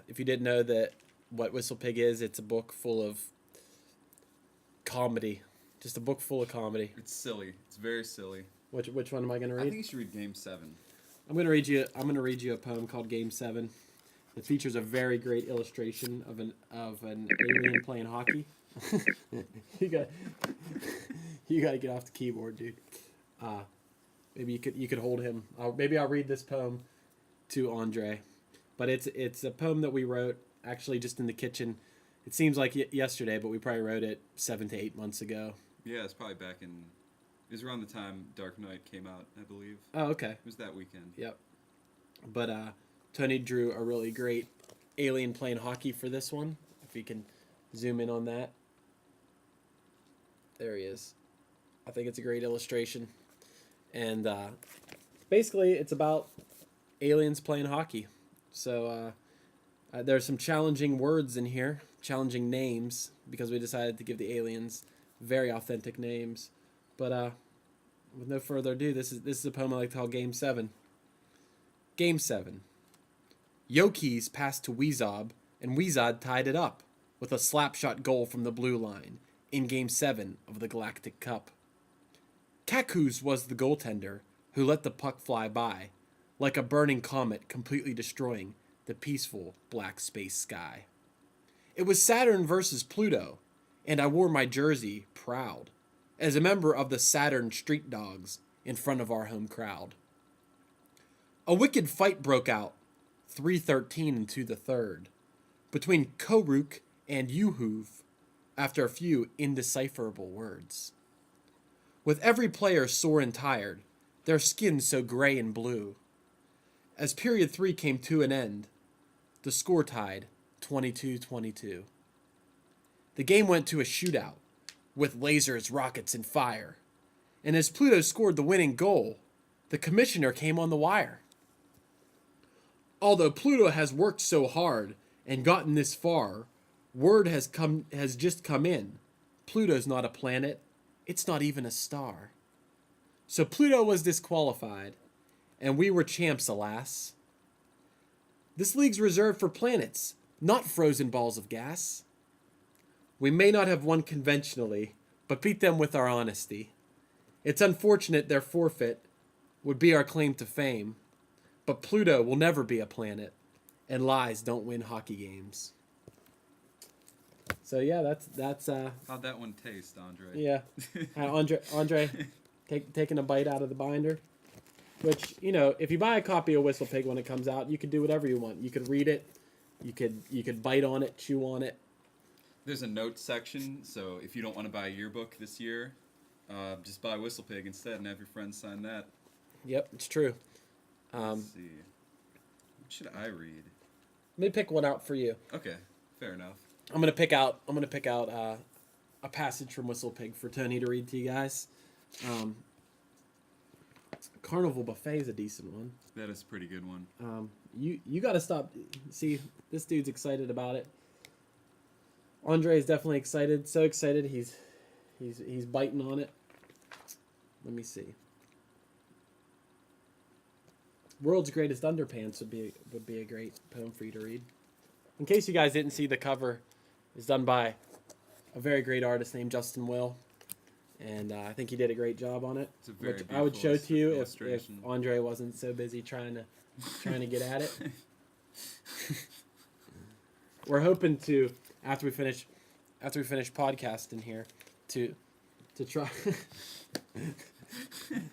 If you didn't know that what WhistlePig is, it's a book full of comedy. Just a book full of comedy. It's silly. It's very silly. Which one am I going to read? I think you should read Game 7. I'm going to read you a poem called Game 7. It features a very great illustration of an alien playing hockey. you got to get off the keyboard, dude. Maybe you could hold him. Maybe I'll read this poem to Andre, but it's a poem that we wrote actually just in the kitchen. It seems like yesterday, but we probably wrote it 7 to 8 months ago. Yeah, it's probably back in. It was around the time Dark Knight came out, I believe. Oh, okay. It was that weekend. Yep. But Tony drew a really great alien playing hockey for this one. If you can zoom in on that. There he is. I think it's a great illustration. And basically, it's about aliens playing hockey. So there's some challenging words in here, challenging names, because we decided to give the aliens very authentic names. But with no further ado, this is a poem I like to call Game 7. Game 7. Yokis passed to Weezob, and Weezob tied it up with a slapshot goal from the blue line in Game 7 of the Galactic Cup. Kakus was the goaltender who let the puck fly by, like a burning comet completely destroying the peaceful black space sky. It was Saturn versus Pluto, and I wore my jersey proud, as a member of the Saturn Street Dogs in front of our home crowd. A wicked fight broke out, 3:13 into the third, between Koruk and Yuhuv, after a few indecipherable words. With every player sore and tired, their skin so gray and blue. As period 3 came to an end, the score tied 22-22. The game went to a shootout, with lasers, rockets, and fire. And as Pluto scored the winning goal, the commissioner came on the wire. Although Pluto has worked so hard and gotten this far, word has just come in. Pluto's not a planet, it's not even a star. So Pluto was disqualified, and we were champs, alas. This league's reserved for planets, not frozen balls of gas. We may not have won conventionally, but beat them with our honesty. It's unfortunate their forfeit would be our claim to fame, but Pluto will never be a planet, and lies don't win hockey games. So yeah, that's How'd that one taste, Andre? Yeah, Andre, taking a bite out of the binder. Which, you know, if you buy a copy of WhistlePig when it comes out, you can do whatever you want. You could read it, you could bite on it, chew on it. There's a notes section, so if you don't want to buy a yearbook this year, just buy WhistlePig instead and have your friends sign that. Yep, it's true. Let's see. What should I read? Let me pick one out for you. Okay, fair enough. I'm gonna pick out a passage from WhistlePig for Tony to read to you guys. Carnival Buffet is a decent one. That is a pretty good one. You got to stop. See, this dude's excited about it. Andre is definitely excited. So excited, he's biting on it. Let me see. World's Greatest Underpants would be a great poem for you to read. In case you guys didn't see, the cover is done by a very great artist named Justin Will, and I think he did a great job on it. It's a very which I would show to you if illustration. Andre wasn't so busy trying to get at it. We're hoping to after we finish podcasting here to try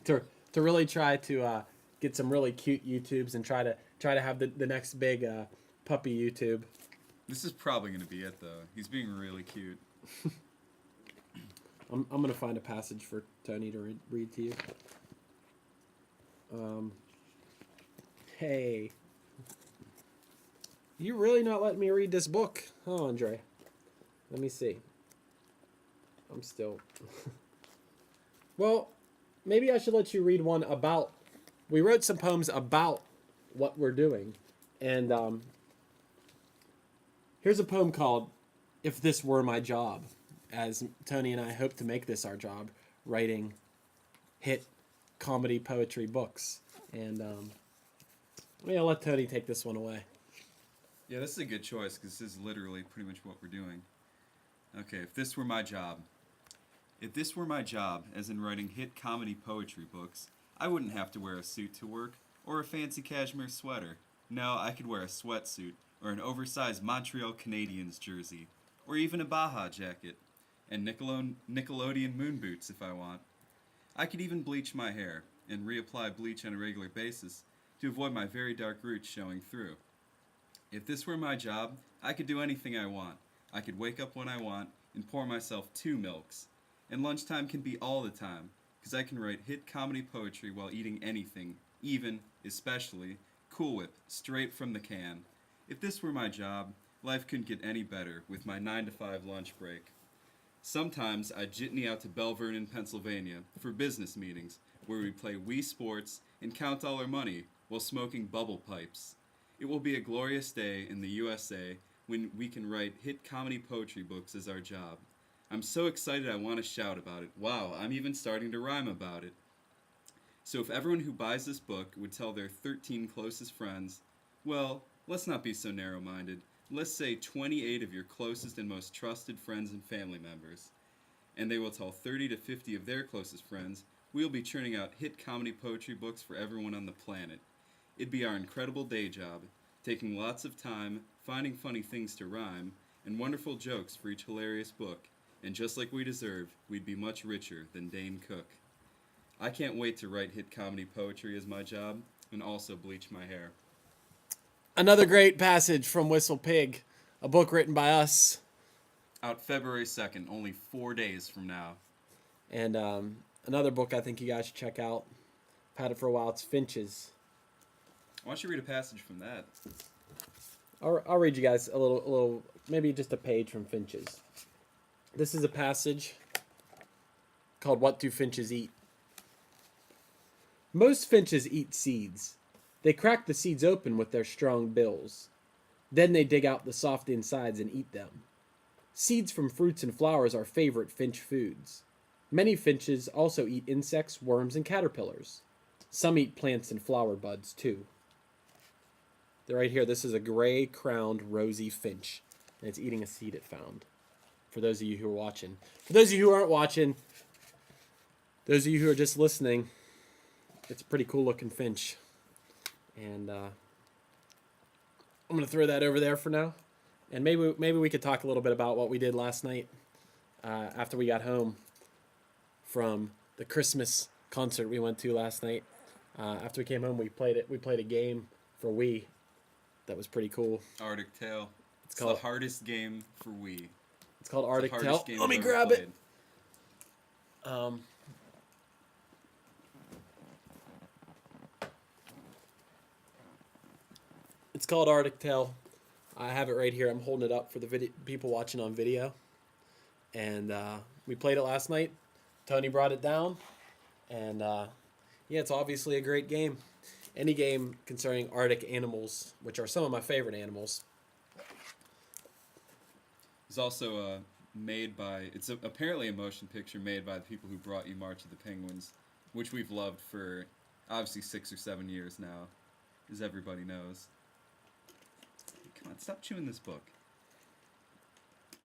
to really try to get some really cute YouTubes and try to have the next big puppy YouTube. This is probably going to be it, though. He's being really cute. I'm going to find a passage for Tony to read to you. Hey. You really not letting me read this book, huh, Andre? Let me see. I'm still... Well, maybe I should let you read one about... We wrote some poems about what we're doing. And here's a poem called If This Were My Job, as Tony and I hope to make this our job, writing hit comedy poetry books. And I'll let Tony take this one away. Yeah, this is a good choice because this is literally pretty much what we're doing. Okay, if this were my job. If this were my job, as in writing hit comedy poetry books, I wouldn't have to wear a suit to work or a fancy cashmere sweater. No, I could wear a sweatsuit or an oversized Montreal Canadiens jersey or even a Baja jacket and Nickelodeon moon boots if I want. I could even bleach my hair and reapply bleach on a regular basis to avoid my very dark roots showing through. If this were my job, I could do anything I want. I could wake up when I want and pour myself 2 milks. And lunchtime can be all the time, because I can write hit comedy poetry while eating anything, even, especially, Cool Whip, straight from the can. If this were my job, life couldn't get any better with my 9 to 5 lunch break. Sometimes I'd jitney out to Belle Vernon, Pennsylvania for business meetings, where we play Wii Sports and count all our money while smoking bubble pipes. It will be a glorious day in the USA when we can write hit comedy poetry books as our job. I'm so excited I want to shout about it. Wow, I'm even starting to rhyme about it. So if everyone who buys this book would tell their 13 closest friends, well, let's not be so narrow-minded. Let's say 28 of your closest and most trusted friends and family members. And they will tell 30 to 50 of their closest friends, we'll be churning out hit comedy poetry books for everyone on the planet. It'd be our incredible day job, taking lots of time, finding funny things to rhyme, and wonderful jokes for each hilarious book. And just like we deserve, we'd be much richer than Dane Cook. I can't wait to write hit comedy poetry as my job, and also bleach my hair. Another great passage from Whistle Pig, a book written by us. Out February 2nd, only 4 days from now. And another book I think you guys should check out. I've had it for a while. It's Finches. Why don't you read a passage from that? I'll read you guys a little, maybe just a page from Finches. This is a passage called What Do Finches Eat? Most finches eat seeds. They crack the seeds open with their strong bills. Then they dig out the soft insides and eat them. Seeds from fruits and flowers are favorite finch foods. Many finches also eat insects, worms, and caterpillars. Some eat plants and flower buds, too. They're right here. This is a gray-crowned rosy finch, and it's eating a seed it found. For those of you who are watching. For those of you who aren't watching, those of you who are just listening, it's a pretty cool-looking finch. And I'm going to throw that over there for now. And maybe we could talk a little bit about what we did last night after we got home from the Christmas concert we went to last night. After we came home, we played a game for Wii that was pretty cool. Arctic Tail. It's called the hardest game for Wii. It's called Arctic the Tail. hardest game Let me I've ever grab played. it. It's called Arctic Tail. I have it right here. I'm holding it up for the people watching on video. And we played it last night. Tony brought it down. And yeah, it's obviously a great game. Any game concerning Arctic animals, which are some of my favorite animals. It's also made by, apparently a motion picture made by the people who brought you March of the Penguins, which we've loved for obviously 6 or 7 years now, as everybody knows. Come on, stop chewing this book.